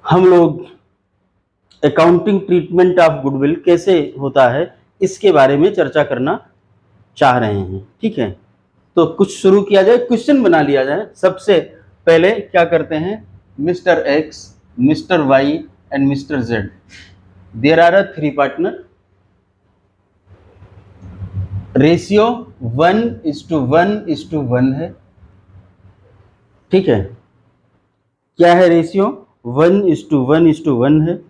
हम लोग accounting treatment of goodwill कैसे होता है इसके बारे में चर्चा करना चाह रहे हैं। ठीक है, तो कुछ शुरू किया जाए, क्वेश्चन बना लिया जाए। सबसे पहले क्या करते हैं, mister X, mister Y and mister Z, there are 3 partner, ratio 1:1:1 है। ठीक है, क्या है रेशियो, 1:1:1 है।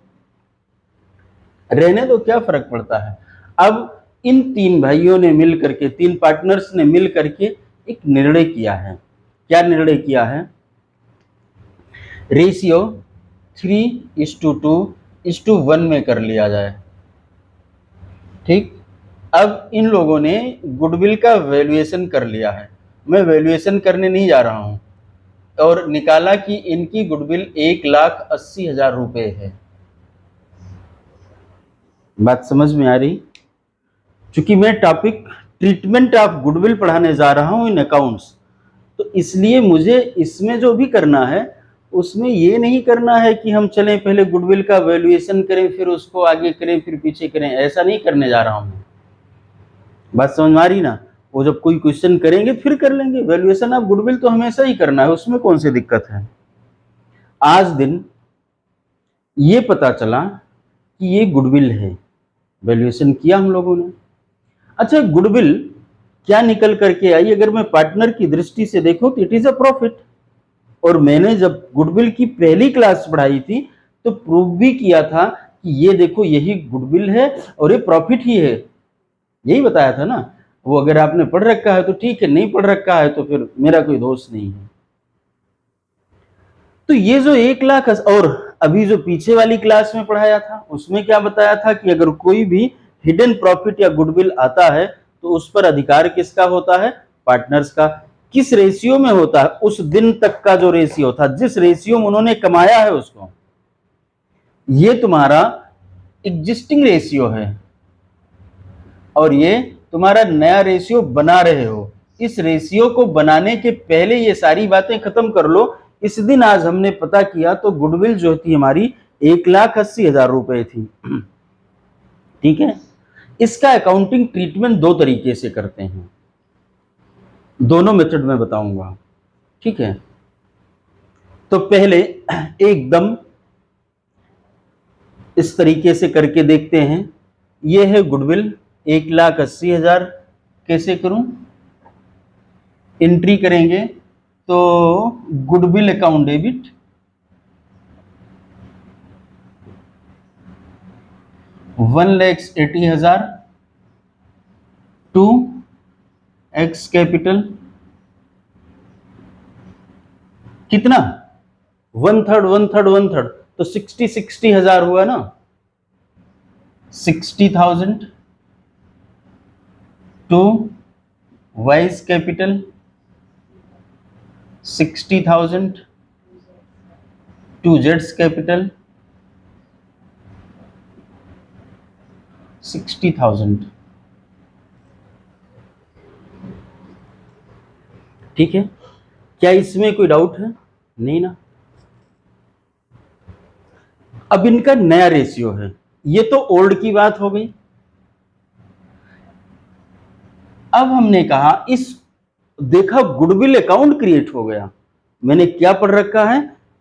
रहने दो, क्या फर्क पड़ता है। अब इन 3 भाइयों ने मिल करके, 3 पार्टनर्स ने मिल करके एक निर्णय किया है। क्या निर्णय किया है, रेशियो 3:2:1 में कर लिया जाए। ठीक, अब इन लोगों ने गुडविल का वैल्यूएशन कर लिया है। मैं वैल्यूएशन करने नहीं जा रहा हूं, और निकाला कि इनकी गुडविल 1,80,000 रुपए है। बात समझ में आ रही। चूंकि मैं टॉपिक ट्रीटमेंट ऑफ गुडविल पढ़ाने जा रहा हूं इन अकाउंट्स, तो इसलिए मुझे इसमें जो भी करना है उसमें ये नहीं करना है कि हम चलें पहले गुडविल का वैल्यूएशन करें फिर उसको आगे करें फिर पीछे करें, ऐसा नहीं करने जा रहा हूं। बात समझ में आ रही ना। वो जब कोई क्वेश्चन करेंगे फिर कर लेंगे, वैल्यूएशन ऑफ गुडविल तो हमेशा ही करना है, उसमें कौन सी दिक्कत है। आज दिन ये पता चला कि ये गुडविल है, वैल्यूएशन किया हम लोगों ने। अच्छा, गुडविल क्या निकल करके आई, अगर मैं पार्टनर की दृष्टि से देखूं तो इट इज अ प्रॉफिट। और मैंने जब गुडविल की पहली क्लास पढ़ाई थी तो प्रूव भी किया था कि ये देखो यही गुडविल है और ये प्रॉफिट ही है, यही बताया था ना। वो अगर आपने पढ़ रखा है तो ठीक है, नहीं पढ़ रखा है तो फिर मेरा कोई दोष नहीं है। तो ये जो 1 लाख, और अभी जो पीछे वाली क्लास में पढ़ाया था उसमें क्या बताया था कि अगर कोई भी हिडन प्रॉफिट या गुडविल आता है तो उस पर अधिकार किसका होता है, पार्टनर्स का। किस रेशियो में होता है, उस दिन तक का जो रेशियो था, जिस रेशियो में उन्होंने कमाया है उसको। ये तुम्हारा एग्जिस्टिंग रेशियो है और ये तुम्हारा नया रेशियो बना रहे हो। इस रेशियो को बनाने के पहले ये सारी बातें खत्म कर लो। इस दिन आज हमने पता किया तो गुडविल जो थी हमारी 1,80,000 रुपए थी। ठीक है, इसका अकाउंटिंग ट्रीटमेंट 2 तरीके से करते हैं, दोनों मेथड में बताऊंगा। ठीक है, तो पहले एकदम इस तरीके से करके देखते हैं। ये है गुडविल 1,80,000, कैसे करूं, एंट्री करेंगे तो goodwill account debit, $1,80,000 to X capital, कितना, 1/3 तो 60,000 हुआ ना, 60,000 टू वाइज कैपिटल, 60,000 टू जेड्स कैपिटल, 60,000। ठीक है, क्या इसमें कोई डाउट है, नहीं ना। अब इनका नया रेशियो है, ये तो ओल्ड की बात हो गई। अब हमने कहा इस, देखा गुडविल अकाउंट क्रिएट हो गया। मैंने क्या पढ़ रखा है,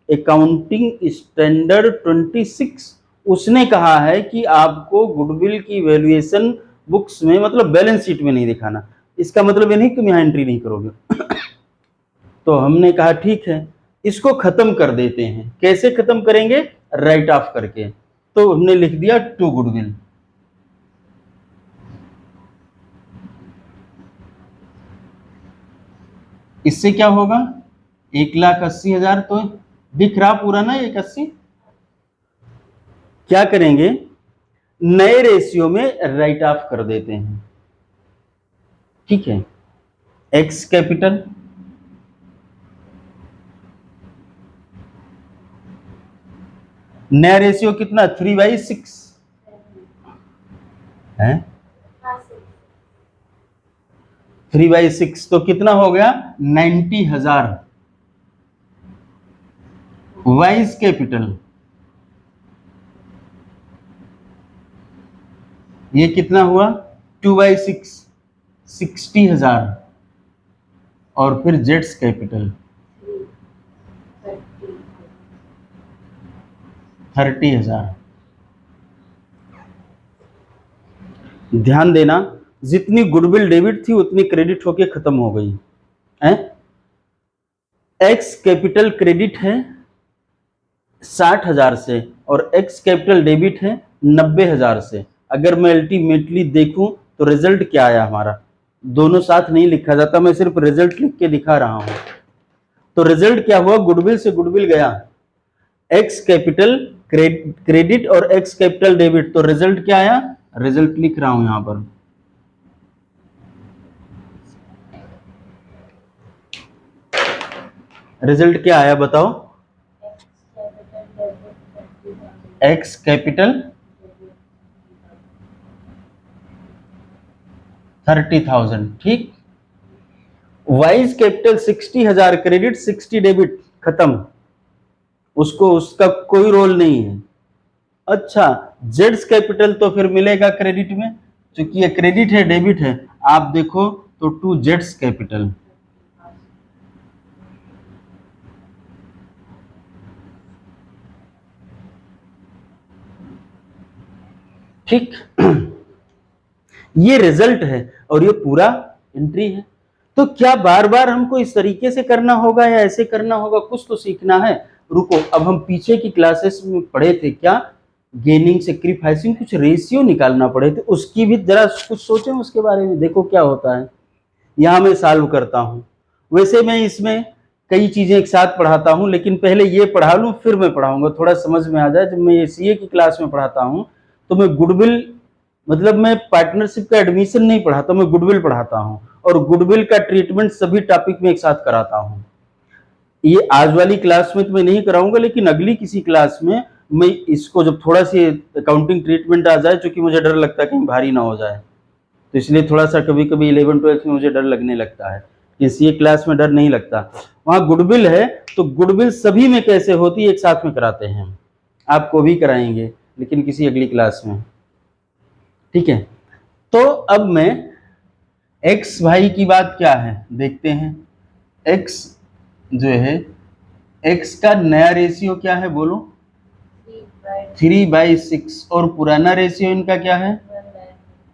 अकाउंटिंग स्टैंडर्ड 26, उसने कहा है कि आपको गुडविल की वैल्यूएशन बुक्स में, मतलब बैलेंस शीट में नहीं दिखाना। इसका मतलब ये नहीं तुम यहां एंट्री नहीं करोगे। तो हमने कहा ठीक है, इसको खत्म कर देते हैं। कैसे खत्म करेंगे, राइट ऑफ करके। तो हमने लिख दिया टू गुडविल। इससे क्या होगा, 1,80,000 तो दिख रहा पूरा ना 1,80। क्या करेंगे, नए रेशियो में राइट ऑफ कर देते हैं। ठीक है, एक्स कैपिटल, नया रेशियो कितना, 3/6 है, 3/6 तो कितना हो गया, 90,000। वाइज कैपिटल ये कितना हुआ 2/6 60,000 और फिर जेड्स कैपिटल 30,000। ध्यान देना, जितनी गुडविल डेबिट थी उतनी क्रेडिट होके खत्म हो गई है। एक्स कैपिटल क्रेडिट है 60,000 से और एक्स कैपिटल डेबिट है 90,000 से। अगर मैं अल्टीमेटली देखूं तो रिजल्ट क्या आया हमारा, दोनों साथ नहीं लिखा जाता, मैं सिर्फ रिजल्ट लिख के दिखा रहा हूं। तो रिजल्ट क्या हुआ, गुडविल से गुडविल गया, एक्स कैपिटल क्रेडिट और एक्स कैपिटल डेबिट, तो रिजल्ट क्या आया, रिजल्ट लिख रहा हूं यहां पर। रिजल्ट क्या आया बताओ, एक्स कैपिटल 30,000, ठीक। वाइज कैपिटल 60,000 क्रेडिट 60 डेबिट, खत्म, उसको उसका कोई रोल नहीं है। अच्छा, जेड्स कैपिटल तो फिर मिलेगा क्रेडिट में, क्योंकि ये क्रेडिट है डेबिट है, आप देखो तो 2 जेड्स कैपिटल, ठीक। ये रिजल्ट है और ये पूरा एंट्री है। तो क्या बार बार हमको इस तरीके से करना होगा या ऐसे करना होगा, कुछ तो सीखना है। रुको, अब हम पीछे की क्लासेस में पढ़े थे क्या, गेनिंग सेक्रीफाइसिंग, कुछ रेशियो निकालना पड़े थे, उसकी भी जरा कुछ सोचें उसके बारे में, देखो क्या होता है। यहाँ मैं सॉल्व करता हूँ, वैसे मैं इसमें कई चीजें एक साथ पढ़ाता हूँ, लेकिन पहले ये पढ़ा लूँ फिर मैं पढ़ाऊंगा, थोड़ा समझ में आ जाए। जब मैं सीए की क्लास में पढ़ाता हूँ तो मैं गुडविल, मतलब मैं पार्टनरशिप का एडमिशन नहीं पढ़ाता, मैं गुडविल पढ़ाता हूँ, और गुडविल का ट्रीटमेंट सभी टॉपिक में एक साथ कराता हूँ। ये आज वाली क्लास में तो मैं नहीं कराऊंगा, लेकिन अगली किसी क्लास में मैं इसको, जब थोड़ा सी अकाउंटिंग ट्रीटमेंट आ जाए, क्योंकि मुझे डर लगता है कहीं भारी ना हो जाए, तो इसलिए थोड़ा सा कभी कभी 11-12 में मुझे डर लगने लगता है। इसी क्लास में डर नहीं लगता, वहाँ गुडविल है, तो गुडविल सभी में कैसे होती है एक साथ में कराते हैं, आपको भी कराएंगे लेकिन किसी अगली क्लास में, ठीक है। तो अब मैं एक्स भाई की बात क्या है देखते हैं। एक्स जो है, एक्स का नया रेशियो क्या है बोलो, 3/6, और पुराना रेशियो इनका क्या है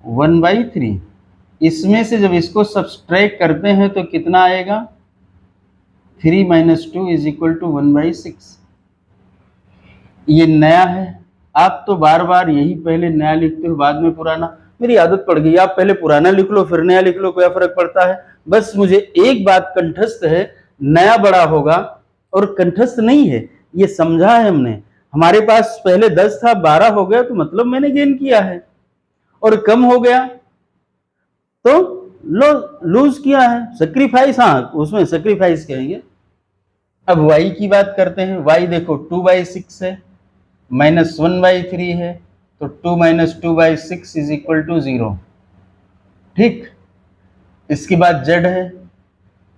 1/3। इसमें से जब इसको सब्सट्रैक्ट करते हैं तो कितना आएगा, 3 - 2 = 1/6। ये नया है, आप तो बार बार यही पहले नया लिखते हो बाद में पुराना, मेरी आदत पड़ गई, आप पहले पुराना लिख लो फिर नया लिख लो, क्या फर्क पड़ता है। बस मुझे एक बात कंठस्थ है, नया बड़ा होगा, और कंठस्थ नहीं है, ये समझा है हमने। हमारे पास पहले 10 था 12 हो गया तो मतलब मैंने गेन किया है, और कम हो गया तो लूज किया है, सेक्रीफाइस, हाँ उसमें सेक्रीफाइस कहेंगे। अब y की बात करते हैं, y देखो 2/6 है, -1/3 है, तो 2 - 2/6 = 0, ठीक। इसके बाद z है,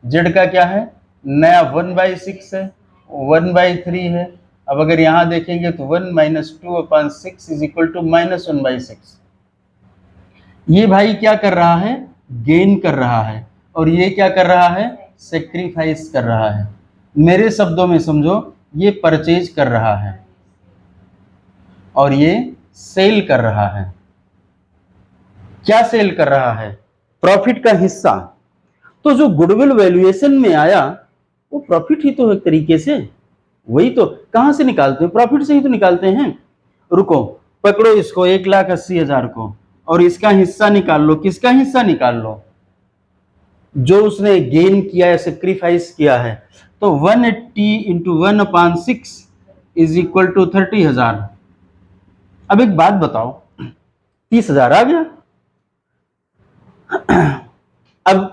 z का क्या है, नया 1/6 है, 1/3 है। अब अगर यहां देखेंगे तो 1 - 2/6 = -1/6। ये भाई क्या कर रहा है, गेन कर रहा है, और ये क्या कर रहा है, सेक्रीफाइस कर रहा है। मेरे शब्दों में समझो, ये परचेज कर रहा है और ये सेल कर रहा है। क्या सेल कर रहा है, प्रॉफिट का हिस्सा। तो जो गुडविल वैल्यूएशन में आया वो प्रॉफिट ही तो एक तरीके से, वही तो, कहां से निकालते हैं, प्रॉफिट से ही तो निकालते हैं। रुको, पकड़ो इसको 1,80,000 को, और इसका हिस्सा निकाल लो, किसका हिस्सा निकाल लो, जो उसने गेन किया है, सेक्रीफाइस किया है। तो 180 × 1/6 = 30,000। अब एक बात बताओ, 30,000 आ गया। अब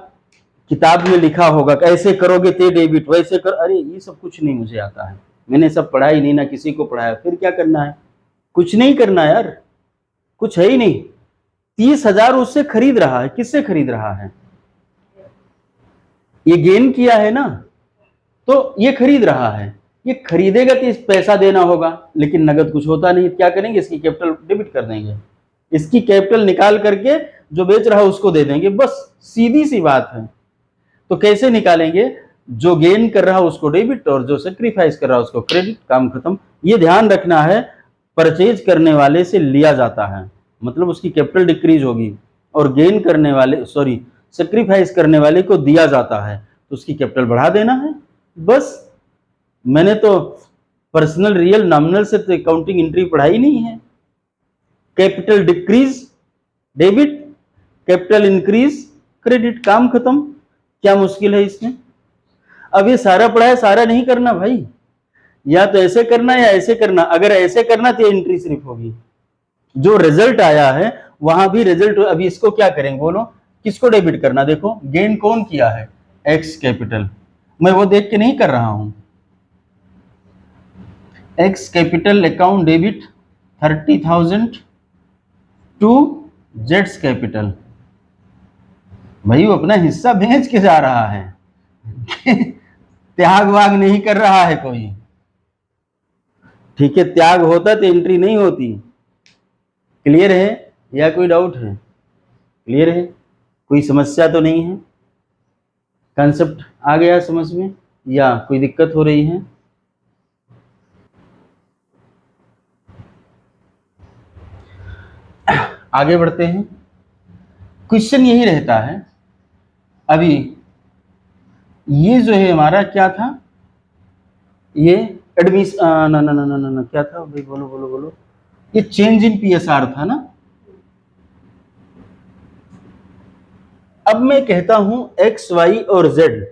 किताब में लिखा होगा कैसे करोगे ते डेबिट, वैसे कर, अरे ये सब कुछ नहीं मुझे आता है, मैंने सब पढ़ा ही नहीं, ना किसी को पढ़ाया, फिर क्या करना है, कुछ नहीं करना यार, कुछ है ही नहीं। 30,000 उससे खरीद रहा है, किससे खरीद रहा है, ये गेन किया है ना, तो ये खरीद रहा है, ये खरीदेगा तो पैसा देना होगा, लेकिन नगद कुछ होता नहीं, क्या करेंगे, इसकी कैपिटल डेबिट कर देंगे, इसकी कैपिटल निकाल करके जो बेच रहा है उसको दे देंगे, बस सीधी सी बात है। तो कैसे निकालेंगे? जो गेन कर रहा है उसको डेबिट और जो सेक्रीफाइस कर रहा है उसको क्रेडिट, काम खत्म। ये ध्यान रखना है, परचेज करने वाले से लिया जाता है, मतलब उसकी कैपिटल डिक्रीज होगी, और गेन करने वाले सेक्रीफाइस करने वाले को दिया जाता है तो उसकी कैपिटल बढ़ा देना है, बस। मैंने तो पर्सनल रियल नॉमिनल से तो अकाउंटिंग एंट्री पढ़ाई नहीं है। Capital decrease debit, capital increase credit, काम खत्म। क्या मुश्किल है इसमें? अब ये सारा पढ़ा है, सारा नहीं करना भाई, या तो ऐसे करना या ऐसे करना। अगर ऐसे करना तो एंट्री सिर्फ होगी, जो रिजल्ट आया है वहां भी रिजल्ट। अभी इसको क्या करेंगे बोलो, किसको डेबिट करना? देखो गेन कौन किया है? एक्स कैपिटल, मैं वो देख के नहीं कर रहा हूं। X capital account debit 30,000 to जेड्स कैपिटल। भाई वो अपना हिस्सा बेच के जा रहा है त्याग वाग नहीं कर रहा है कोई, ठीक है? त्याग होता तो एंट्री नहीं होती। क्लियर है या कोई डाउट है? क्लियर है? कोई समस्या तो नहीं है? कॉन्सेप्ट आ गया समझ में या कोई दिक्कत हो रही है? आगे बढ़ते हैं। क्वेश्चन यही रहता है। अभी ये जो है हमारा क्या था, ये एडमिशन ना ना ना ना ना क्या था भाई, बोलो बोलो बोलो, ये चेंज इन पीएसआर था ना। अब मैं कहता हूं एक्स वाई और जेड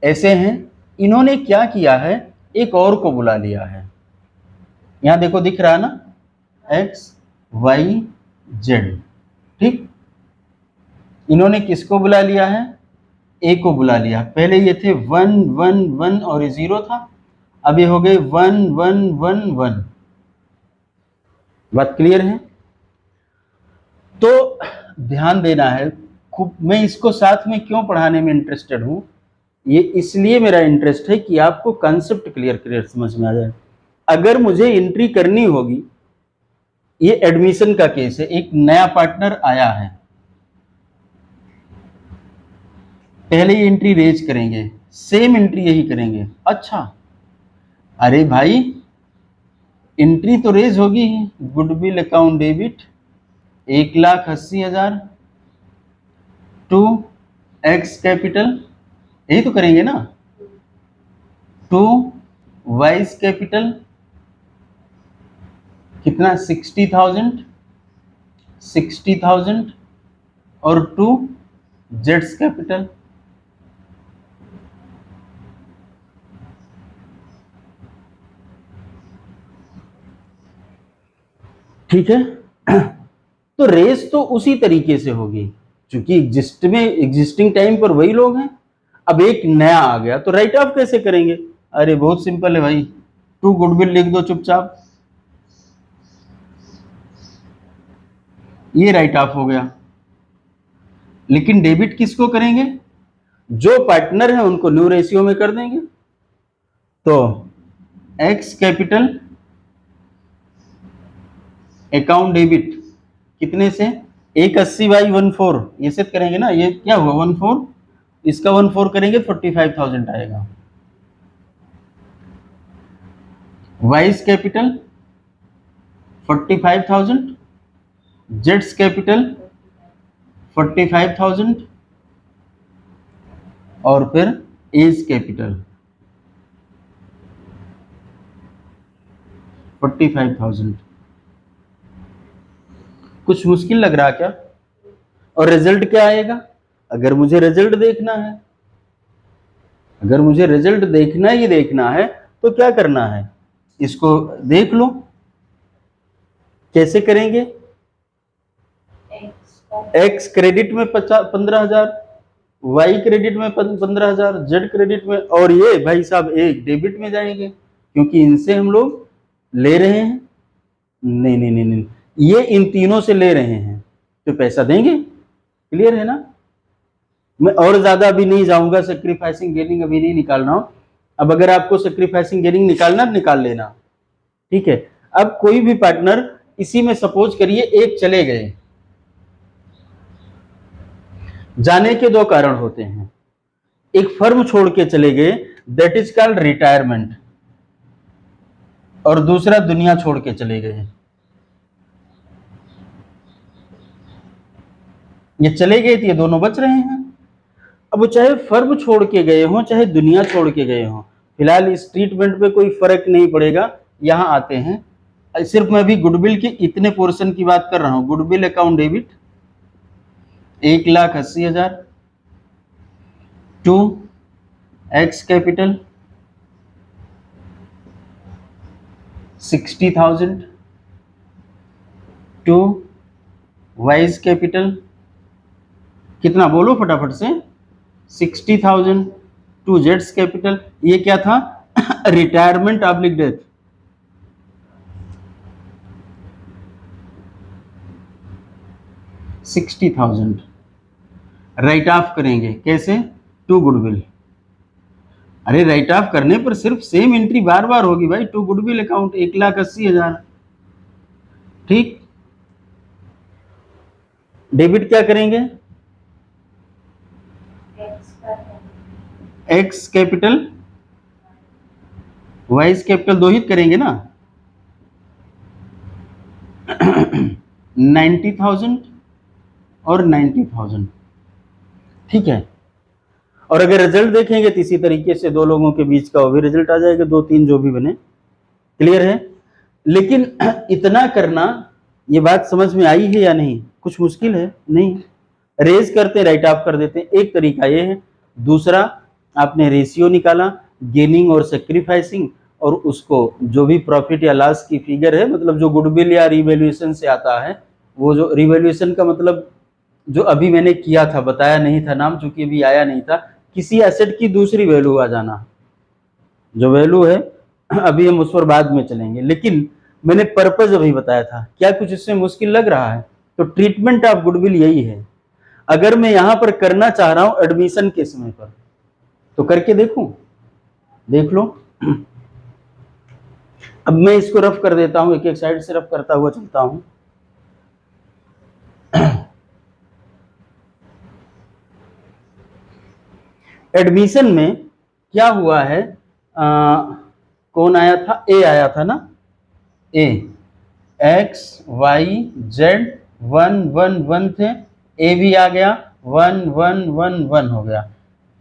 ऐसे हैं, इन्होंने क्या किया है, एक और को बुला लिया है। यहां देखो दिख रहा है ना, एक्स वाई जेड, ठीक। इन्होंने किसको बुला लिया है? ए को बुला लिया। पहले ये थे 1 1 1 और ये 0 था, अब ये हो गए 1 1 1 1। बात क्लियर है? तो ध्यान देना है खूब। मैं इसको साथ में क्यों पढ़ाने में इंटरेस्टेड हूं, ये इसलिए मेरा इंटरेस्ट है कि आपको कॉन्सेप्ट क्लियर समझ में आ जाए। अगर मुझे एंट्री करनी होगी, ये एडमिशन का केस है, एक नया पार्टनर आया है, पहले ही एंट्री रेज करेंगे, सेम एंट्री यही करेंगे। अच्छा, अरे भाई एंट्री तो रेज होगी ही, goodwill account debit 1,80,000 to X capital, यही तो करेंगे ना, टू वाइज कैपिटल कितना 60,000 और टू जेड्स कैपिटल। ठीक है, तो रेस तो उसी तरीके से होगी, क्योंकि एग्जिस्टिंग टाइम पर वही लोग हैं। अब एक नया आ गया तो राइट ऑफ कैसे करेंगे? अरे बहुत सिंपल है भाई, टू गुडविल लिख दो चुपचाप, ये राइट ऑफ हो गया। लेकिन डेबिट किसको करेंगे? जो पार्टनर है उनको न्यू रेशियो में कर देंगे। तो एक्स कैपिटल अकाउंट डेबिट कितने से? 180/14, ये सेट करेंगे ना, ये क्या हुआ 14, इसका 14 करेंगे 45,000 आएगा। वाइज कैपिटल 45,000, जेड्स कैपिटल 45,000 और फिर एज कैपिटल 45,000। कुछ मुश्किल लग रहा क्या? और रिजल्ट क्या आएगा? अगर मुझे रिजल्ट देखना है, अगर मुझे रिजल्ट देखना ही देखना है तो क्या करना है, इसको देख लो। कैसे करेंगे? एक्स क्रेडिट में 15,000, वाई क्रेडिट में 15,000, जेड क्रेडिट में, और ये भाई साहब एक डेबिट में जाएंगे क्योंकि इनसे हम लोग ले रहे हैं। नहीं नहीं नहीं नहीं, ये इन तीनों से ले रहे हैं तो पैसा देंगे। क्लियर है ना? मैं और ज्यादा अभी नहीं जाऊंगा, सेक्रीफाइसिंग गेनिंग अभी नहीं निकाल रहा हूं। अब अगर आपको सेक्रीफाइसिंग गेनिंग निकालना निकाल लेना, ठीक है। अब कोई भी पार्टनर इसी में सपोज करिए एक चले गए, जाने के दो कारण होते हैं, एक फर्म छोड़ के चले गए दैट इज कॉल्ड रिटायरमेंट, और दूसरा दुनिया छोड़ के चले गए। ये चले गए थे, ये दोनों बच रहे हैं। अब वो चाहे फर्म छोड़ के गए हों चाहे दुनिया छोड़ के गए हों, फिलहाल इस ट्रीटमेंट पे कोई फर्क नहीं पड़ेगा। यहां आते हैं, सिर्फ मैं अभी गुडविल के इतने पोर्शन की बात कर रहा हूं। Goodwill account debit 1,80,000 to X capital 60,000 to Y's capital, कितना बोलो फटाफट से, 60,000 टू जेड्स कैपिटल। ये क्या था? Retirement oblique death. $60,000 write off करेंगे, कैसे? To goodwill. अरे राइट ऑफ करने पर सिर्फ सेम एंट्री बार बार होगी भाई, टू गुडविल अकाउंट 1,80,000। ठीक, डेबिट क्या करेंगे? एक्स कैपिटल वाइज कैपिटल, दो ही करेंगे ना। 90,000 और 90,000, ठीक है। और अगर रिजल्ट देखेंगे तो इसी तरीके से दो लोगों के बीच का वो भी रिजल्ट आ जाएगा, 2 3 जो भी बने। क्लियर है? लेकिन इतना करना, ये बात समझ में आई है या नहीं? कुछ मुश्किल है? नहीं। रेज करते राइट ऑफ कर देते, एक तरीका ये है। दूसरा, आपने रेशियो निकाला गेनिंग और सेक्रीफाइसिंग, और उसको जो भी प्रॉफिट या लॉस की फिगर है, मतलब जो गुडविल या रिवैल्यूएशन से आता है, वो जो रिवैल्यूएशन का मतलब जो अभी मैंने किया था, बताया नहीं था नाम, चूंकि अभी आया नहीं था, किसी एसेट की दूसरी वैल्यू आ जाना। जो वैल्यू है अभी हम उस पर बाद में चलेंगे, लेकिन मैंने पर्पज अभी बताया था। क्या कुछ इसमें मुश्किल लग रहा है? तो ट्रीटमेंट ऑफ गुडविल यही है। अगर मैं यहां पर करना चाह रहा हूं एडमिशन के समय पर, तो करके देखूं, देख लो। अब मैं इसको रफ कर देता हूं, एक एक साइड से रफ करता हुआ चलता हूं। एडमिशन में क्या हुआ है? कौन आया था? ए आया था ना। ए एक्स वाई जेड 1 1 1 थे, ए भी आ गया 1 1 1 1 हो गया।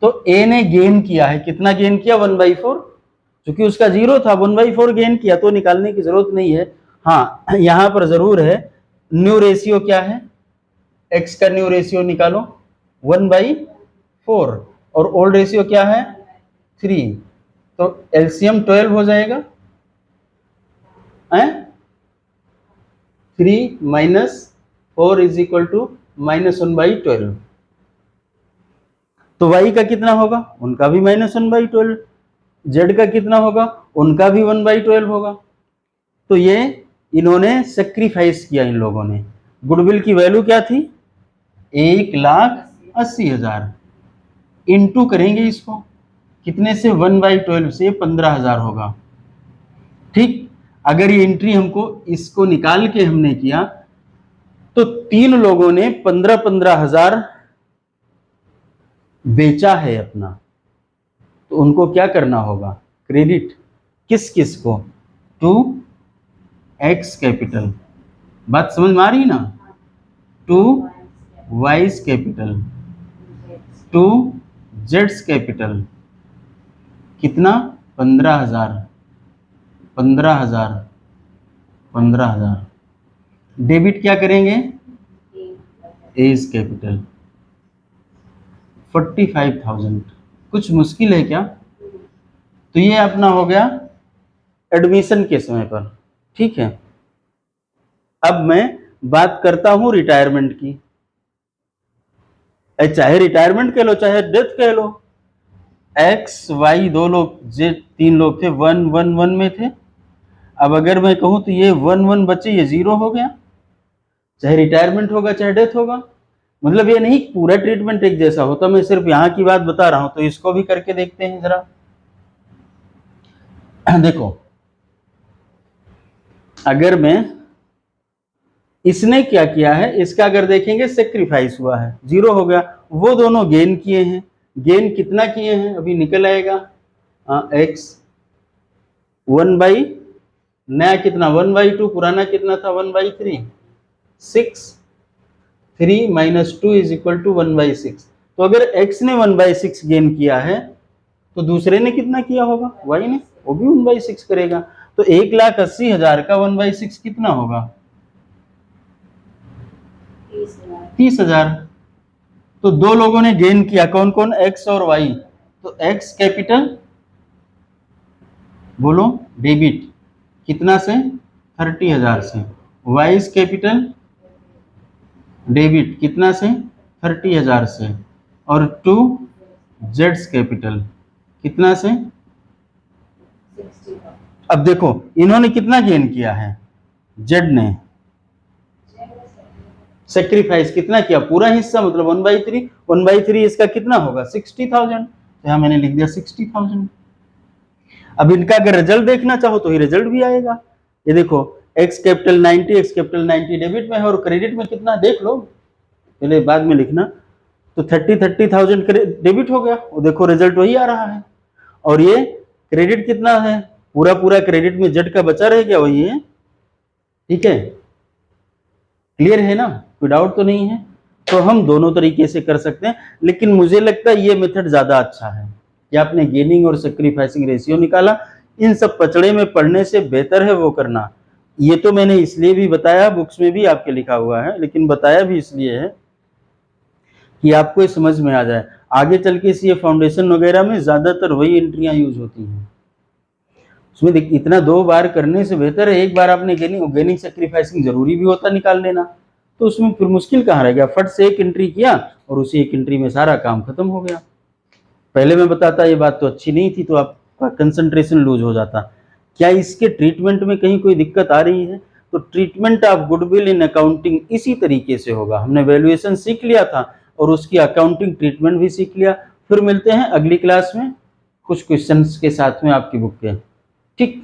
तो ए ने गेन किया है, कितना गेन किया? 1/4, क्योंकि उसका 0 था, 1/4 गेन किया, तो निकालने की जरूरत नहीं है। हाँ, यहां पर जरूर है, न्यू रेशियो क्या है? एक्स का न्यू रेशियो निकालो 1/4, और ओल्ड रेशियो क्या है? 3, तो एलसीएम 12 हो जाएगा। 3 - 4 इज इक्वल टू -1/12। तो y का कितना होगा? उनका भी -1/12। z का कितना होगा? उनका भी 1/12 होगा। तो ये इन्होंने सेक्रीफाइस किया, इन लोगों ने। गुडविल की वैल्यू क्या थी? 1,80,000। इंटू करेंगे इसको, कितने से? 1/12 से 15,000 होगा। ठीक, अगर ये एंट्री हमको इसको निकाल के हमने किया, तो 3 लोगों ने 15,000 बेचा है अपना, तो उनको क्या करना होगा? क्रेडिट। किस किस को? टू एक्स कैपिटल, बात समझ में आ रही ना? टू वाइज कैपिटल, टू जेड्स कैपिटल, कितना? 15,000 15,000 15,000। डेबिट क्या करेंगे? X's capital 45,000। कुछ मुश्किल है क्या? तो ये अपना हो गया एडमिशन के समय पर। ठीक है, अब मैं बात करता हूं रिटायरमेंट की। चाहे रिटायरमेंट कह लो चाहे डेथ कह लो। एक्स वाई दो लोग, जे 3 लोग थे, 1 1 1 में थे। अब अगर मैं कहूं तो ये 1 1 बचे, ये 0 हो गया। चाहे रिटायरमेंट होगा चाहे डेथ होगा, मतलब ये नहीं पूरा ट्रीटमेंट एक जैसा होता। मैं सिर्फ यहाँ की बात बता रहा हूं, तो इसको भी करके देखते हैं जरा। देखो, अगर मैं इसने क्या किया है, इसका अगर देखेंगे सेक्रीफाइस हुआ है, 0 हो गया। वो दोनों गेन किए हैं, गेन कितना किए हैं अभी निकल आएगा, x 1/, नया कितना 1/2, पुराना कितना था 1/3, 6, 3 - 2 = 1/6। तो अगर x ने 1/6 गेन किया है तो दूसरे ने कितना किया होगा, y ने, वो भी 1/6 करेगा। तो 1,80,000 का 1/6 कितना होगा, 30,000। तो दो लोगों ने गेन किया, कौन कौन, x और y। तो x कैपिटल बोलो डेबिट कितना से, 30,000 से, y कैपिटल डेबिट कितना से, 30,000 से, और 2 z कैपिटल कितना से। अब देखो इन्होंने कितना गेन किया है, z ने सेक्रीफाइस कितना किया, पूरा हिस्सा मतलब 1/3, 1/3 इसका कितना होगा 60,000, तो यहाँ मैंने लिख दिया 60,000। अब इनका अगर रिजल्ट देखना चाहो तो ही रिजल्ट भी आएगा। ये देखो x कैपिटल 90 डेबिट में है और क्रेडिट में कितना, देख लो पहले बाद में लिखना। तो 30,000 डेबिट हो गया, वो देखो रिजल्ट वही आ रहा है। और ये क्रेडिट कितना है, पूरा पूरा क्रेडिट में जेड का बचा रह गया, वही है। ठीक है, क्लियर है ना, कोई डाउट तो नहीं है। तो हम दोनों तरीके से कर सकते हैं, लेकिन मुझे लगता है ये मेथड ज्यादा अच्छा है कि आपने गेनिंग और सेक्रीफाइसिंग रेशियो निकाला। इन सब पचड़े में पढ़ने से बेहतर है वो करना। ये तो मैंने इसलिए भी बताया, बुक्स में भी आपके लिखा हुआ है, लेकिन बताया भी इसलिए है कि आपको ये समझ में आ जाए। आगे चल के ये फाउंडेशन वगैरह में ज्यादातर वही एंट्रियां यूज होती हैं। उसमें इतना 2 बार करने से बेहतर है एक बार आपने गेनिंग सेक्रीफाइसिंग जरूरी भी होता निकाल लेना, तो उसमें फिर मुश्किल कहाँ रह गया। फट से एक एंट्री किया और उसी एक एंट्री में सारा काम खत्म हो गया। पहले मैं बताता ये बात तो अच्छी नहीं थी, तो आपका कंसंट्रेशन लूज हो जाता। क्या इसके ट्रीटमेंट में कहीं कोई दिक्कत आ रही है? तो treatment of goodwill in accounting इसी तरीके से होगा। हमने वैल्यूएशन सीख लिया था और उसकी अकाउंटिंग ट्रीटमेंट भी सीख लिया। फिर मिलते हैं अगली क्लास में कुछ क्वेश्चंस के साथ में आपकी बुक के। ठीक।